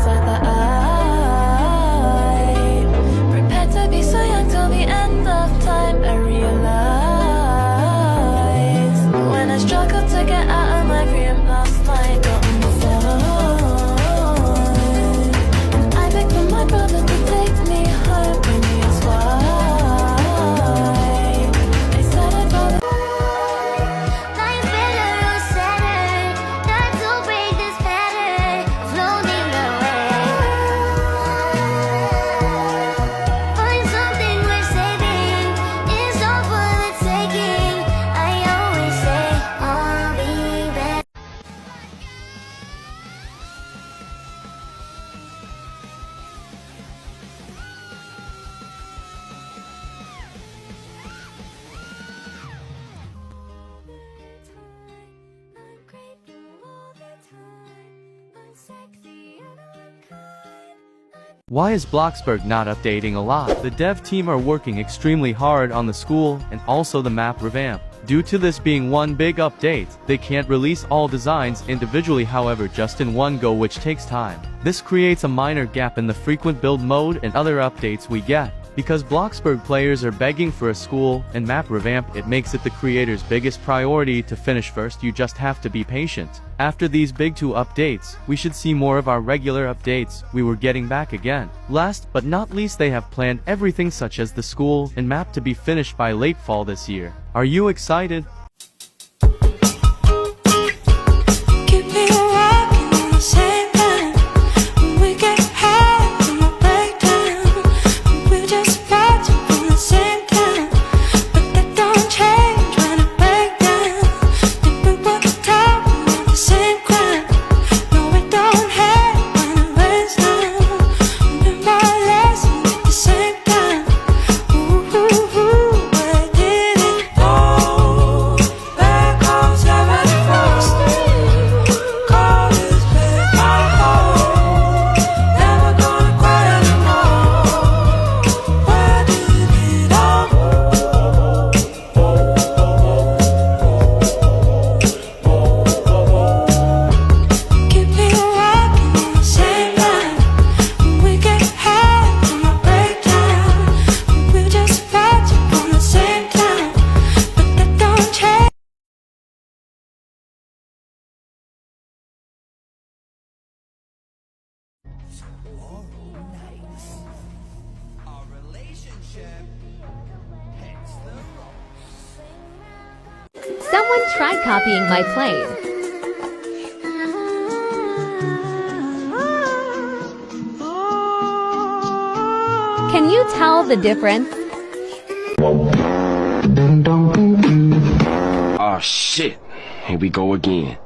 inside the eye. Prepared to be so young till the end of time. I realize when I struggled to get out of my room last night, got on the phone, and I begged for my brother to take me home. And he asked why. I said I'd rather. Life's better or sadder, not to break this pattern, floating away. Find something worth saving, it's all for the taking. I always say I'll be back. I'm grateful all the time. I'm sexy and I'm kind. Why is Bloxburg not updating a lot? The dev team are working extremely hard on the school and also the map revamp. Due to this being one big update, they can't release all designs individually, however just in one go, which takes time. This creates a minor gap in the frequent build mode and other updates we get. Because Bloxburg players are begging for a school and map revamp, it makes it the creator's biggest priority to finish first. You just have to be patient. After these big two updates, we should see more of our regular updates we were getting back again. Last but not least, they have planned everything such as the school and map to be finished by late fall this year. Are you excited? Keep me walking on the same line. When we get high from a breakdown, we're just fighting from the same time. But that don't change when I break down. Think we were talking about the same crime. No, it don't hurt when it rains down. Learn my lesson at the same time. Ooh, ooh, ooh, where did it go? Back home, seven frost. Call this bed my home. Never gonna cry anymore. Where did it all go? Keep me walking on the same line. When we get high from a breakdown, we're just fighting from the same time. But that don't change. Our relationship hits the road. Someone tried copying my plane. Can you tell the difference? Oh shit, here we go again.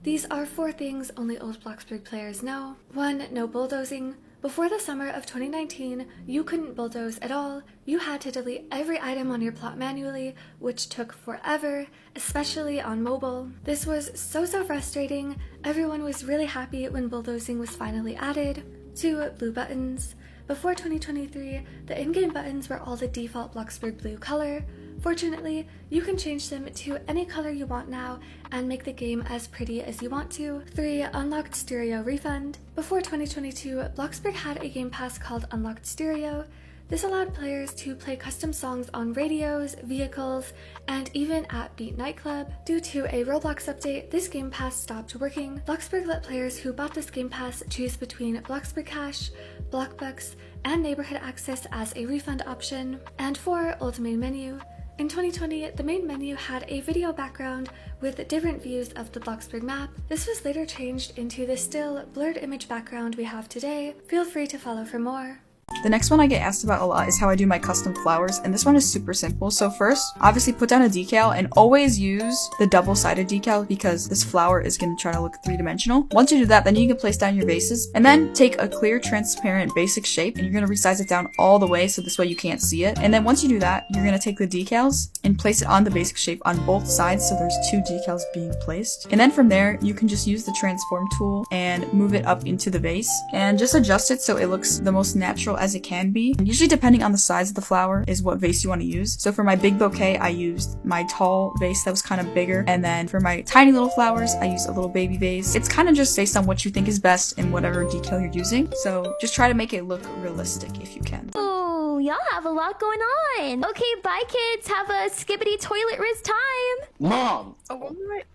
These are 4 things only old Bloxburg players know. 1. No bulldozing. Before the summer of 2019, you couldn't bulldoze at all. You had to delete every item on your plot manually, which took forever, especially on mobile. This was so frustrating. Everyone was really happy when bulldozing was finally added. 2. Blue buttons. Before 2023, the in-game buttons were all the default Bloxburg blue color. Fortunately, you can change them to any color you want now and make the game as pretty as you want to. 3. Unlocked Stereo refund. Before 2022, Bloxburg had a game pass called Unlocked Stereo. This allowed players to play custom songs on radios, vehicles, and even at Beat Nightclub. Due to a Roblox update, this game pass stopped working. Bloxburg let players who bought this game pass choose between Bloxburg Cash, Blockbucks, and Neighborhood Access as a refund option. And 4. Old main menu. In 2020, the main menu had a video background with different views of the Bloxburg map. This was later changed into the still blurred image background we have today. Feel free to follow for more. The next one I get asked about a lot is how I do my custom flowers, and this one is super simple. So first, obviously put down a decal and always use the double-sided decal because this flower is going to try to look three-dimensional. Once you do that, then you can place down your vases and then take a clear, transparent, basic shape and you're going to resize it down all the way so this way you can't see it. And then once you do that, you're going to take the decals and place it on the basic shape on both sides so there's 2 decals being placed. And then from there, you can just use the transform tool and move it up into the vase and just adjust it so it looks the most natural as as it can be. And usually depending on the size of the flower is what vase you want to use. So for my big bouquet, I used my tall vase that was kind of bigger. And then for my tiny little flowers, I used a little baby vase. It's kind of just based on what you think is best in whatever decal you're using. So just try to make it look realistic if you can. Oh, y'all have a lot going on. Okay, bye kids. Have a skibbity toilet riz time. Mom!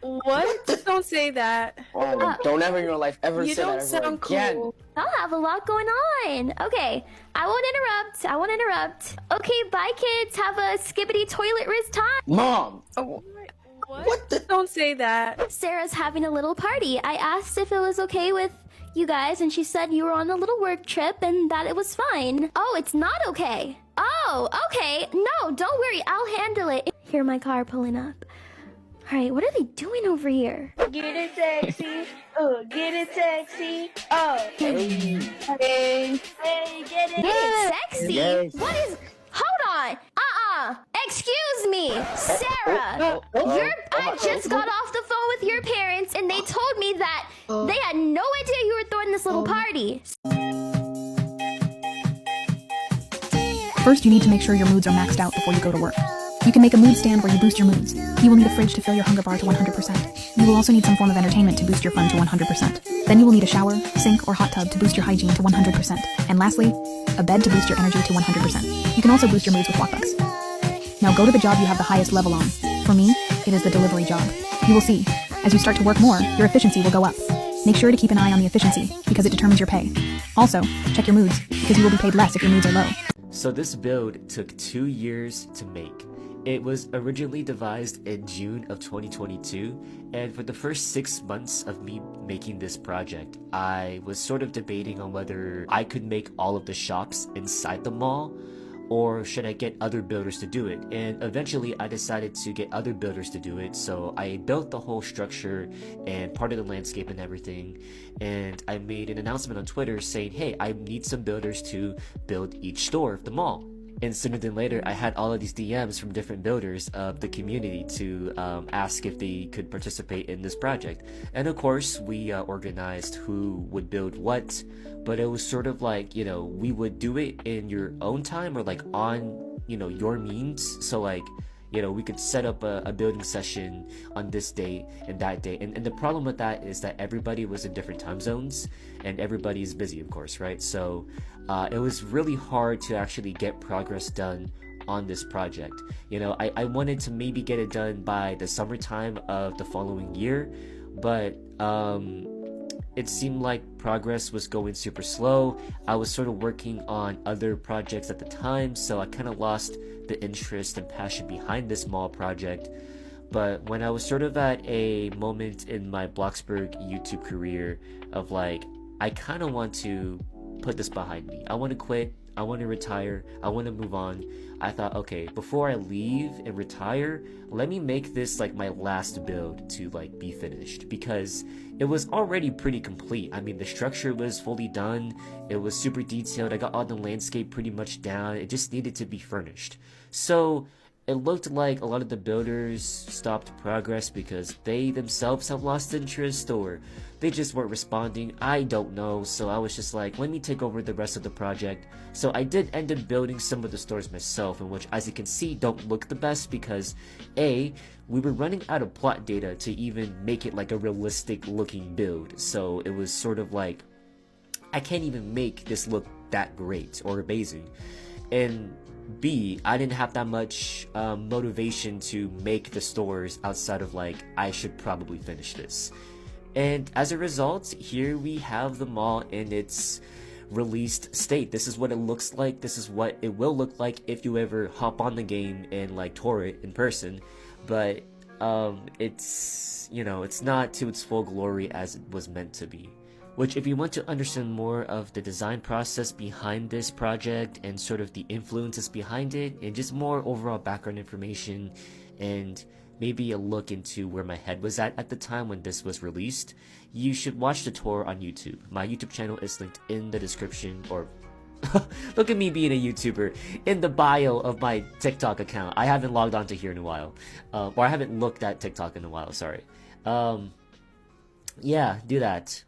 What? Don't say that. Oh, don't ever in your life ever You say don't that ever sound again. cool. Y'all have a lot going on. Okay, I won't interrupt. Okay, bye kids. Have a skibbity toilet riz time. Mom! What? Don't say that. Sarah's having a little party. I asked if it was okay with you guys, and she said you were on a little work trip and that it was fine. Oh, it's not okay. Oh, okay. No, don't worry. I'll handle it. Hear my car pulling up. All right, what are they doing over here? Get it sexy. Oh, get it sexy. Oh. Hey. Hey, get it. Get it sexy? Yes. What is... Hold on. Excuse me. Sarah. I just got off the phone with your parents and they told me that they had no idea you were throwing this little party. First, you need to make sure your moods are maxed out before you go to work. You can make a mood stand where you boost your moods. You will need a fridge to fill your hunger bar to 100%. You will also need some form of entertainment to boost your fun to 100%. Then you will need a shower, sink, or hot tub to boost your hygiene to 100%. And lastly, a bed to boost your energy to 100%. You can also boost your moods with walkbacks. Now go to the job you have the highest level on. For me, it is the delivery job. You will see, as you start to work more, your efficiency will go up. Make sure to keep an eye on the efficiency, because it determines your pay. Also, check your moods, because you will be paid less if your moods are low. So this build took 2 years to make. It was originally devised in June of 2022, and for the first 6 months of me making this project, I was sort of debating on whether I could make all of the shops inside the mall, or should I get other builders to do it? And eventually I decided to get other builders to do it, so I built the whole structure and part of the landscape and everything, and I made an announcement on Twitter saying, hey, I need some builders to build each store of the mall. And sooner than later, I had all of these DMs from different builders of the community to ask if they could participate in this project. And of course, we organized who would build what, but it was sort of like, you know, we would do it in your own time or like on, you know, your means. So like, you know, we could set up a building session on this date and that date. And the problem with that is that everybody was in different time zones and everybody is busy, of course, right? So it was really hard to actually get progress done on this project. You know, I wanted to maybe get it done by the summertime of the following year, but it seemed like progress was going super slow. I was sort of working on other projects at the time, so I kind of lost the interest and passion behind this mall project. But when I was sort of at a moment in my Bloxburg YouTube career of like, I kind of want to put this behind me. I want to quit. I want to retire. I want to move on. I thought, okay, before I leave and retire, let me make this like my last build to like be finished, because it was already pretty complete. I mean, the structure was fully done. It was super detailed. I got all the landscape pretty much down. It just needed to be furnished. So it looked like a lot of the builders stopped progress because they themselves have lost interest, or they just weren't responding. I don't know. So I was just like, let me take over the rest of the project. So I did end up building some of the stores myself, in which, as you can see, don't look the best because A, we were running out of plot data to even make it like a realistic looking build. So it was sort of like, I can't even make this look that great or amazing. And B, I didn't have that much motivation to make the stores outside of like, I should probably finish this. And as a result, here we have the mall in its released state. This is what it looks like. This is what it will look like if you ever hop on the game and like tour it in person. But it's, you know, it's not to its full glory as it was meant to be. Which, if you want to understand more of the design process behind this project and sort of the influences behind it and just more overall background information and maybe a look into where my head was at the time when this was released, you should watch the tour on YouTube. My YouTube channel is linked in the description, or look at me being a YouTuber, in the bio of my TikTok account. I haven't logged on to here in a while, or I haven't looked at TikTok in a while, sorry. Yeah, do that.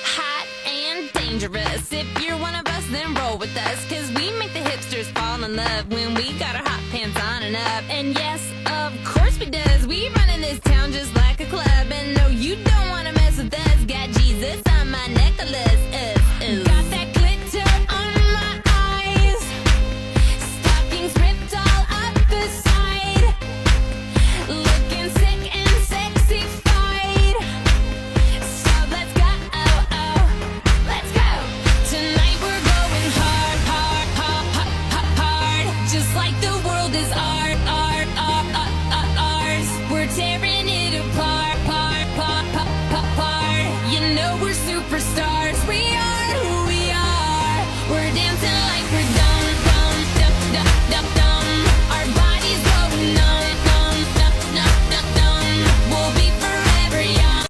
Hot and dangerous. If you're one of us, then roll with us, cause we make the hipsters fall in love when we got our hot pants on and up. And yes, of course we does. We run in this town just like a club. And no, you don't wanna mess with us. Got Jesus on my necklace. Got that glitter on my eyes. Stockings ripped all up the side. Looking sick and sexified. So let's go, let's go. Tonight we're going hard, hard, hard, hard, hard. Just like the world is ours. We're tearing it apart, part. You know we're superstars. We are who we are. We're dancing like we're dumb, dumb, dumb, dumb, dumb, dumb. Our bodies go numb, numb, numb, numb, numb, numb. We'll be forever young.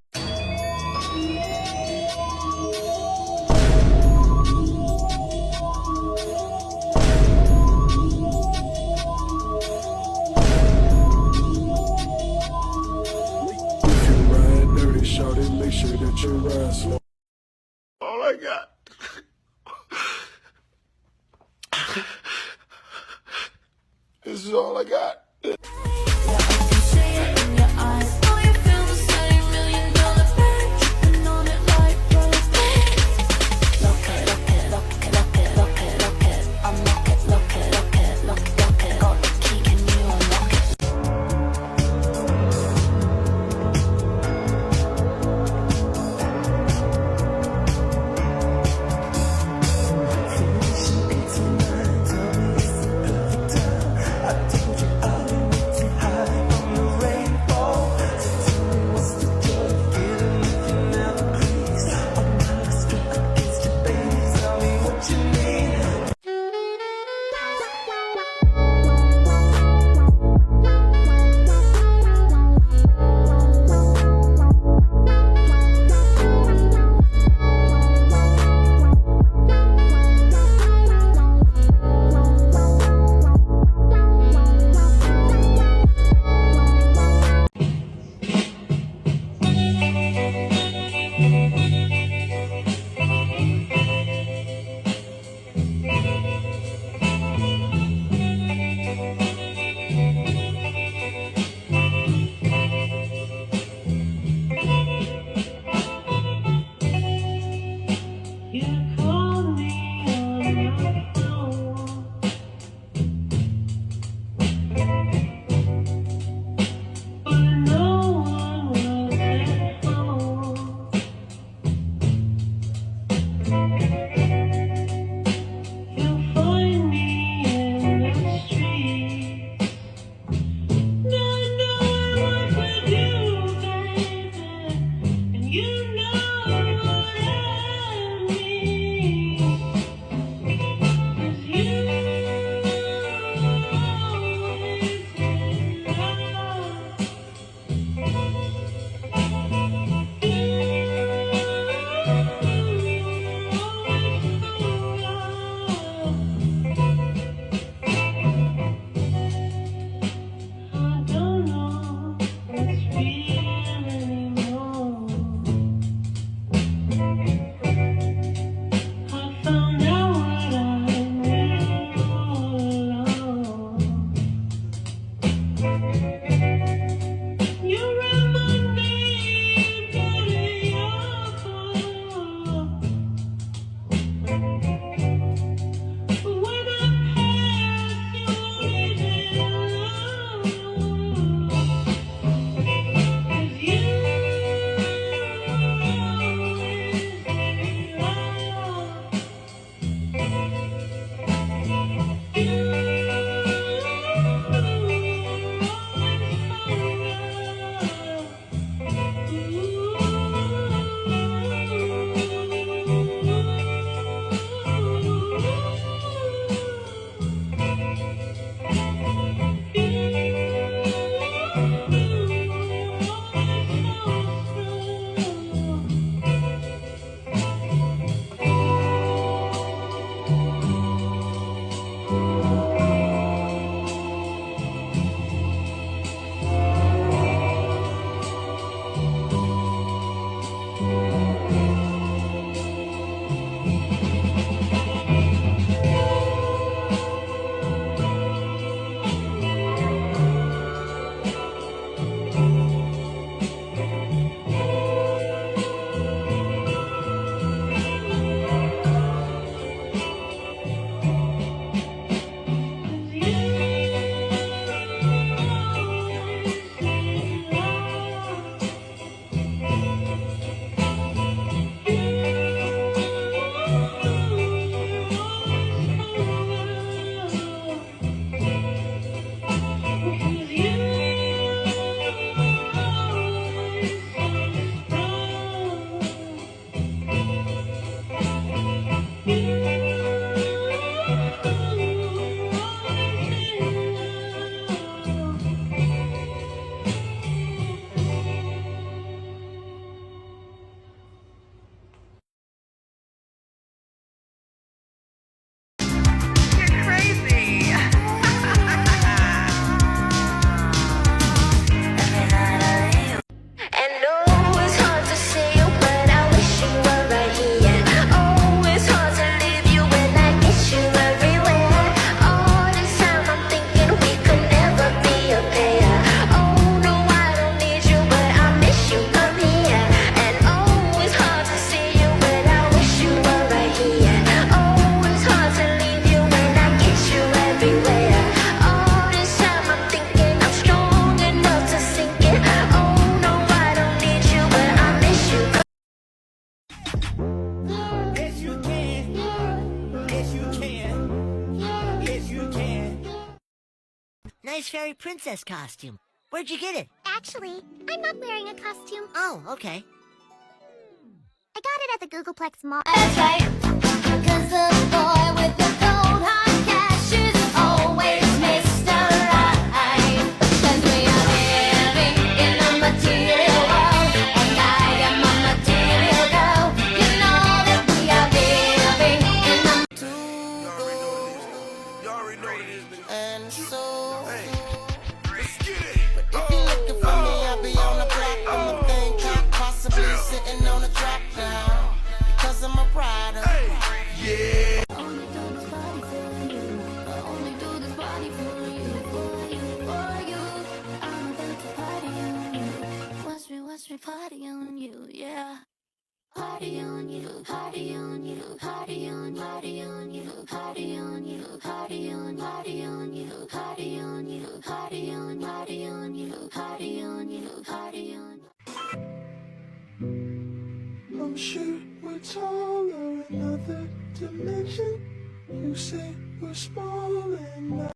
All I got. This is all I got. fairy princess costume. Where'd you get it? Actually, I'm not wearing a costume. Oh, okay. I got it at the Googleplex Mall. That's right, because the boy with the gold hard cash is always Mr. Right. 'Cause we are living in a material world, and I am a material girl. You know that we are living in a Y'all already know what it is, nigga. And so, Hey, let's get it. if you're looking for me, I'll be on the block on the thing track, possibly sitting on the track now. Because I'm a rider. Hey, yeah. only do this party for you. I only do this party for you, for you, for you. I'm about to party on you. Watch me party on you, yeah. Party on you, party on you, party on, party on you, party on you, party on, party on you, party on you, party on, party on you, party on you, party on. I'm sure we're taller in another dimension. You say we're small and